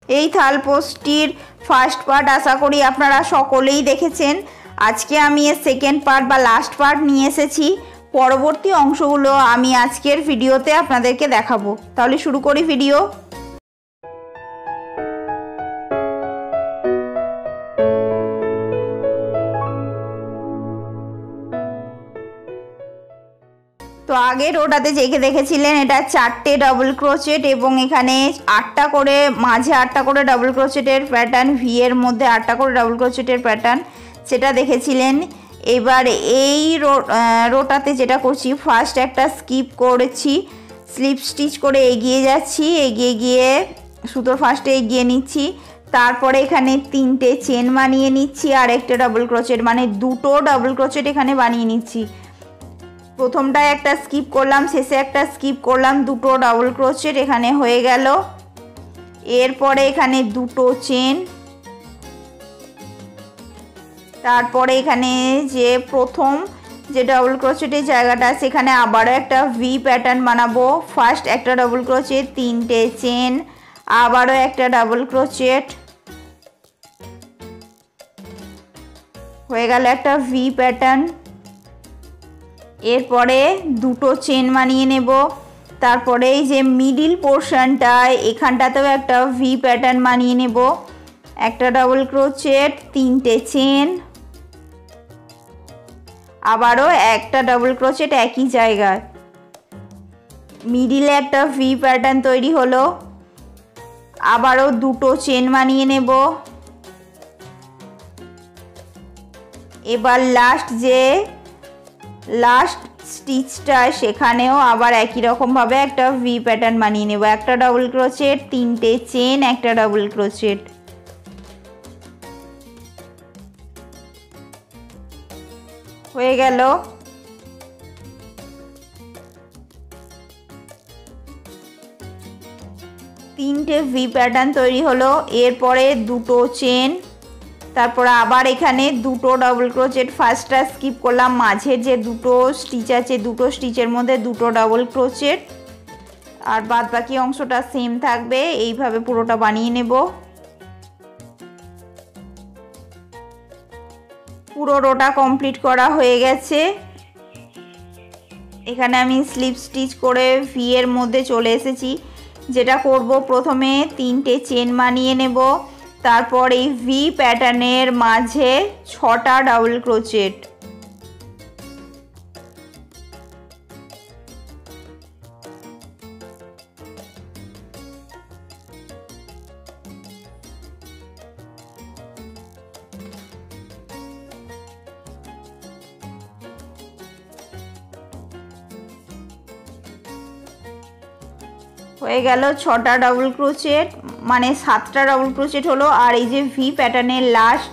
এই থালপোস্টটির first part আশা করি আপনারা সকলেই দেখেছেন। আজকে আমি এর সেকেন্ড পার্ট বা লাস্ট পার্ট নিয়ে এসেছি। পরবর্তী অংশগুলো আমি আজকের ভিডিওতে আপনাদেরকে দেখাবো। তাহলে শুরু করি ভিডিও। তো আগের ওটাতে যেকে দেখেছিলেন এটা 4টে ডাবল ক্রোচেট এবং এখানে 8টা করে মাঝে 8টা করে ডাবল ক্রোচেটের প্যাটার্ন, ভি এর মধ্যে 8টা করে ডাবল ক্রোচেটের প্যাটার্ন সেটা দেখেছিলেন। এবার এই রোটাতে যেটা করছি, ফার্স্ট একটা স্কিপ করেছি, স্লিপ স্টিচ করে এগিয়ে যাচ্ছি, এগিয়ে গিয়ে সুতোর ফার্স্টে এগিয়ে নিচ্ছি, তারপরে এখানে 3টে চেন বানিয়ে নিচ্ছি আর একটা ডাবল ক্রোচেট, মানে 2টো ডাবল ক্রোচেট এখানে বানিয়ে নিচ্ছি। প্রথমটায় একটা স্কিপ করলাম, শেষে একটা স্কিপ করলাম, 2টো ডাবল ক্রোচেট এখানে হয়ে গেল। এরপরে এখানে 2টো চেন, তারপরে এখানে যে প্রথম যে ডাবল ক্রোচেটের জায়গাটা সেখানে আবারও একটা ভি প্যাটার্ন বানাবো। ফার্স্ট একটা ডাবল ক্রোচেট, 3টে চেন, আবারও একটা ডাবল ক্রোচেট, হয়ে গেল একটা ভি প্যাটার্ন। এরপরে 2টো চেন বানিয়ে নেব, তারপরে এই যে মিডিল পোর্শনটায় এখানটাতেও একটা ভি প্যাটার্ন বানিয়ে নেব, একটা ডাবল ক্রোচেট, 3টে চেন, আবারও একটা ডাবল ক্রোচেট একই জায়গায়, মিডিলে একটা ভি প্যাটার্ন তৈরি হলো, আবারও 2টো চেন বানিয়ে নেব। এবার লাস্ট স্টিচটা সেখানেও আবার একই রকমভাবে একটা ভি প্যাটার্ন বানিয়ে নেব, একটা ডাবল ক্রোচেট, 3টে চেন, একটা ডাবল ক্রোচেট, হয়ে গেল। তিনটে ভি প্যাটার্ন তৈরি হলো। এরপরে 2টো চেন, তারপর আবার এখানে 2টো ডাবল ক্রোচেট, ফার্স্টটা স্কিপ করলাম, মাঝের যে 2টো স্টিচ আছে 2টো স্টিচের মধ্যে 2টো ডাবল ক্রোচেট, আর বাদ বাকি অংশটা সেম থাকবে। এইভাবে পুরোটা বানিয়ে নেব। পুরো রোটা কমপ্লিট করা হয়ে গেছে। এখানে আমি স্লিপ স্টিচ করে ভি এর মধ্যে চলে এসেছি। যেটা করব, প্রথমে 3টে চেন বানিয়ে নেব, তারপর এই ভি প্যাটার্নের মাঝে 6টা ডাবল ক্রোচেট, হয়ে গেল 6টা ডাবল ক্রোচেট, মানে 7টা ডাবল ক্রোচেট হলো। আর এই যে ভি প্যাটার্নের লাস্ট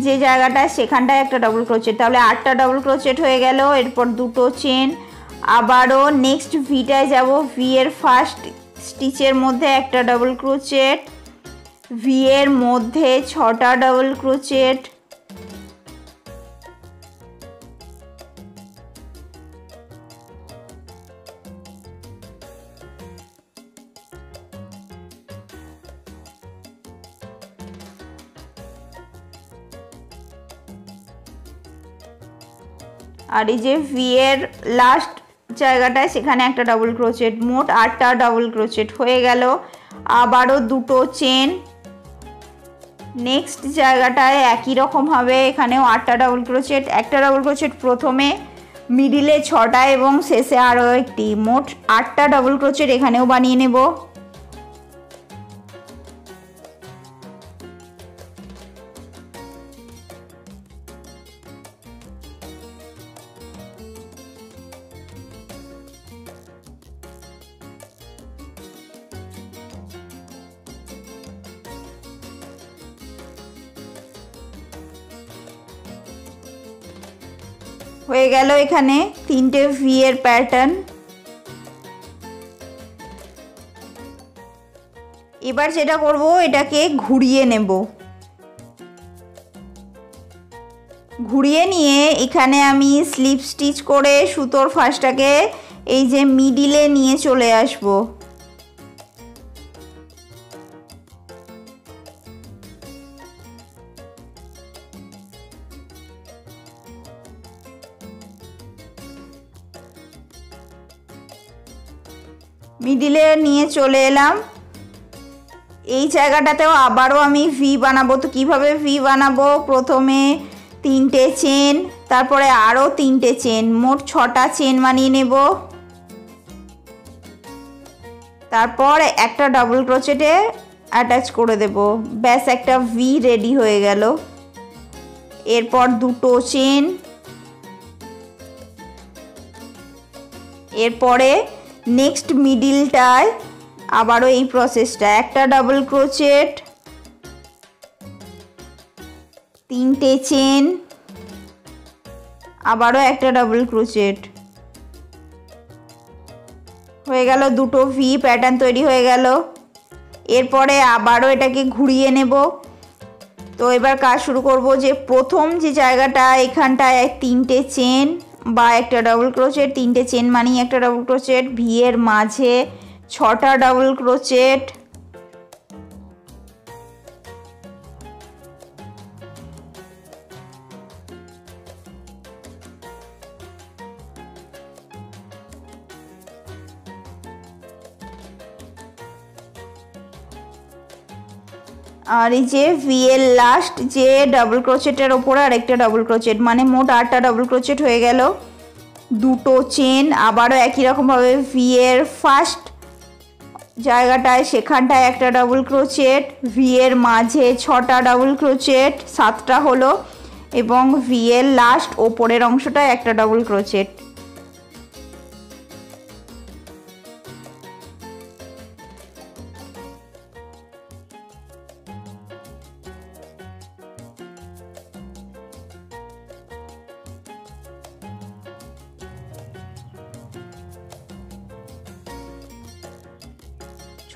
যে জায়গাটা সেখানটায় একটা ডাবল ক্রোচেট, তাহলে 8টা ডাবল ক্রোচেট হয়ে গেল। এরপর 2টো চেন, আবারও নেক্সট ভিটায় যাব, ভি এর ফার্স্ট স্টিচের মধ্যে একটা ডাবল ক্রোচেট, ভি এর মধ্যে 6টা ডাবল ক্রোচেট, আর এই যে ভি এর লাস্ট জায়গাটায় সেখানে একটা ডাবল ক্রোচেট, মোট 8টা ডাবল ক্রোচেট হয়ে গেল। আবারও 2টো চেন, নেক্সট জায়গাটায় একই রকম হবে, এখানেও 8টা ডাবল ক্রোচেট, একটা ডাবল ক্রোচেট প্রথমে, মিডিলে 6টা এবং শেষে আরও একটি, মোট 8টা ডাবল ক্রোচেট এখানেও বানিয়ে নেব। হয়ে গেল এখানে 3টে ভি এর প্যাটার্ন। এবার যেটা করব, এটাকে ঘুরিয়ে নেব, ঘুরিয়ে নিয়ে এখানে আমি স্লিপ স্টিচ করে সুতোর ফাঁসটাকে এই যে মিডিলে নিয়ে চলে আসব। মিডিলে নিয়ে চলে এলাম। এই জায়গাটাতেও আবারও আমি ভি বানাবো। তো কিভাবে ভি বানাবো, প্রথমে 3টে চেন, তারপরে আরও 3টে চেন, মোট 6টা চেন বানিয়ে নেব। তারপর একটা ডাবল ক্রোচেটে অ্যাটাচ করে দেব। ব্যাস একটা ভি রেডি হয়ে গেল। এরপর 2টো চেন, এরপরে নেক্সট মিডিলটায় আবারও এই প্রসেসটা, একটা ডাবল ক্রোচেট, 3টে চেন, আবারও একটা ডাবল ক্রোচেট, হয়ে গেল 2টো ভি, প্যাটার্ন তৈরি হয়ে গেল। এরপরে আবারও এটাকে ঘুরিয়ে নেব। তো এবার কাজ শুরু করব যে প্রথম যে জায়গাটা এখানটায় 3টে চেন বা একটা ডাবল ক্রোচেট, 3টে চেন মানেই একটা ডাবল ক্রোচেট, ভি এর মাঝে 6টা ডাবল ক্রোচেট, আর এই যে ভি এর লাস্ট যে ডাবল ক্রোচেটের ওপরে আরেকটা ডাবল ক্রোচেট, মানে মোট 8টা ডাবল ক্রোচেট হয়ে গেল। 2টো চেন, আবারও একই রকমভাবে ভি এর ফার্স্ট জায়গাটায় সেখানটায় একটা ডাবল ক্রোচেট, ভি এর মাঝে 6টা ডাবল ক্রোচেট, 7টা হলো, এবং ভি এর লাস্ট ওপরের অংশটায় একটা ডাবল ক্রোচেট।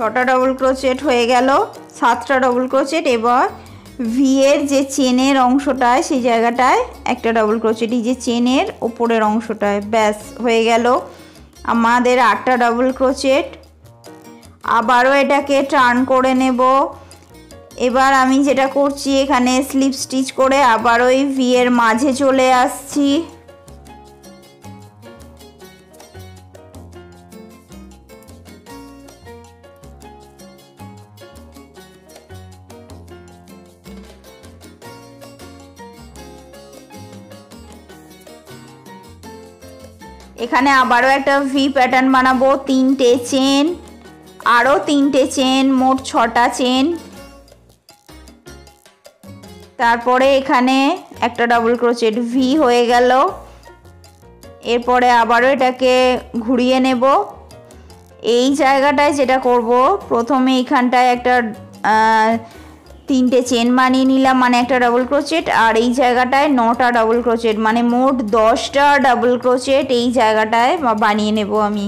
ছটা ডাবল ক্রোচেট হয়ে গেল, 7টা ডাবল ক্রোচেট। এবার ভি এর যে চেনের অংশটায় সেই জায়গাটায় একটা ডাবল ক্রোচেট, এই যে চেনের ওপরের অংশটায়, ব্যাস হয়ে গেল আমাদের 8টা ডাবল ক্রোচেট। আবারও এটাকে টার্ন করে নেব। এবার আমি যেটা করছি, এখানে স্লিপ স্টিচ করে আবারও এই ভি এর মাঝে চলে আসছি। এখানে আবারও একটা ভি প্যাটার্ন বানাবো, 3টে চেন, আরও 3টে চেন, মোট 6টা চেন, তারপরে এখানে একটা ডাবল ক্রোচেট, ভি হয়ে গেল। এরপরে আবারও এটাকে ঘুরিয়ে নেব। এই জায়গাটায় যেটা করব, প্রথমে এখানটায় একটা 3টে চেন বানিয়ে নিলাম, মানে একটা ডাবল ক্রোচেট, আর এই জায়গাটায় 9টা ডাবল ক্রোচেট, মানে মোট 10টা ডাবল ক্রোচেট এই জায়গাটায় বানিয়ে নেব আমি।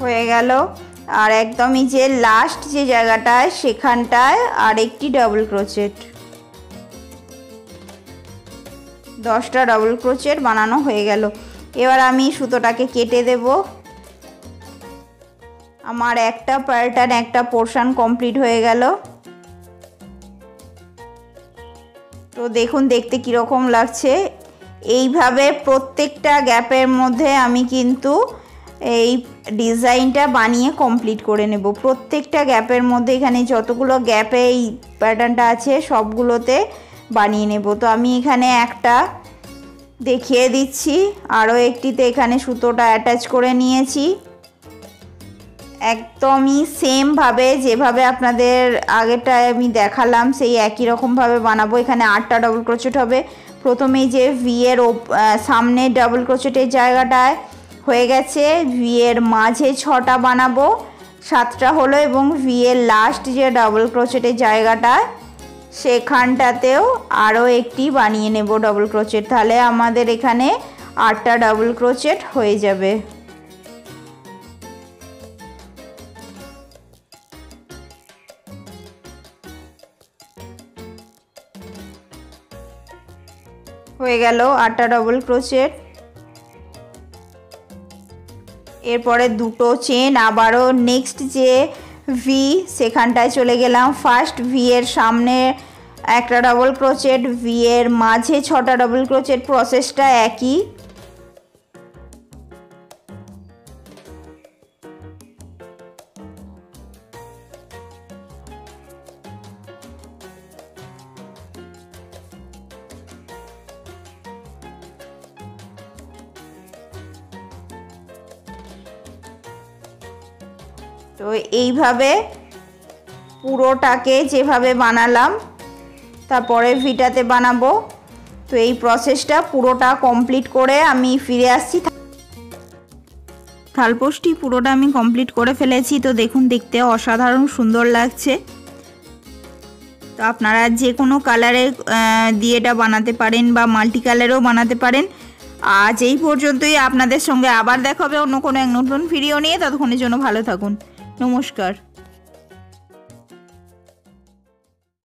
হয়ে গেল। আর একদমই যে লাস্ট যে জায়গাটায় সেখানটায় আরেকটি ডাবল ক্রোচেট, 10টা ডাবল ক্রোচেট বানানো হয়ে গেল। এবার আমি সুতোটাকে কেটে দেব। আমার একটা প্যাটার্ন, একটা পোর্শন কমপ্লিট হয়ে গেল। তো দেখুন দেখতে কীরকম লাগছে। এইভাবে প্রত্যেকটা গ্যাপের মধ্যে আমি কিন্তু এই ডিজাইনটা বানিয়ে কমপ্লিট করে নেব। প্রত্যেকটা গ্যাপের মধ্যে, এখানে যতগুলো গ্যাপে এই প্যাটার্নটা আছে সবগুলোতে বানিয়ে নেব। তো আমি এখানে একটা দেখিয়ে দিচ্ছি, আরও একটিতে এখানে সুতোটা অ্যাটাচ করে নিয়েছি। একদমই সেমভাবে যেভাবে আপনাদের আগেরটায় আমি দেখালাম সেই একই রকমভাবে বানাবো। এখানে 8টা ডাবল ক্রোচেট হবে। প্রথমেই যে ভি এর সামনে ডাবল ক্রোচেটের জায়গাটায় হয়ে গেছে, ভি এর মাঝে 6টা বানাবো, 7টা হলো, এবং ভি এর লাস্ট যে ডাবল ক্রোচেটের জায়গাটা সেখানটাতেও আরও একটি বানিয়ে নেব ডাবল ক্রোচেট। তাহলে আমাদের এখানে 8টা ডাবল ক্রোচেট হয়ে যাবে। হয়ে গেল 8টা ডাবল ক্রোচেট। এরপরে দুটো চেন, আবারও নেক্সট যে ভি সেখানটায় চলে গেলাম। ফার্স্ট ভি এর সামনে একটা ডাবল ক্রোচেট, ভি এর মাঝে 6টা ডাবল ক্রোচেট, প্রসেসটা একই। তো এইভাবে পুরোটাকে যেভাবে বানালাম তারপরে ভিটাতে বানাবো। তো এই প্রসেসটা পুরোটা কমপ্লিট করে আমি ফিরে আসছি। থালপোস্টটি পুরোটা আমি কমপ্লিট করে ফেলেছি। তো দেখুন, দেখতে অসাধারণ সুন্দর লাগছে। তো আপনারা যে কোনো কালারে দিয়ে এটা বানাতে পারেন বা মাল্টি কালারেও বানাতে পারেন। আজ এই পর্যন্তই। আপনাদের সঙ্গে আবার দেখা হবে অন্য কোনো এক নতুন ভিডিও নিয়ে। ততক্ষণের জন্য ভালো থাকুন। নমস্কার।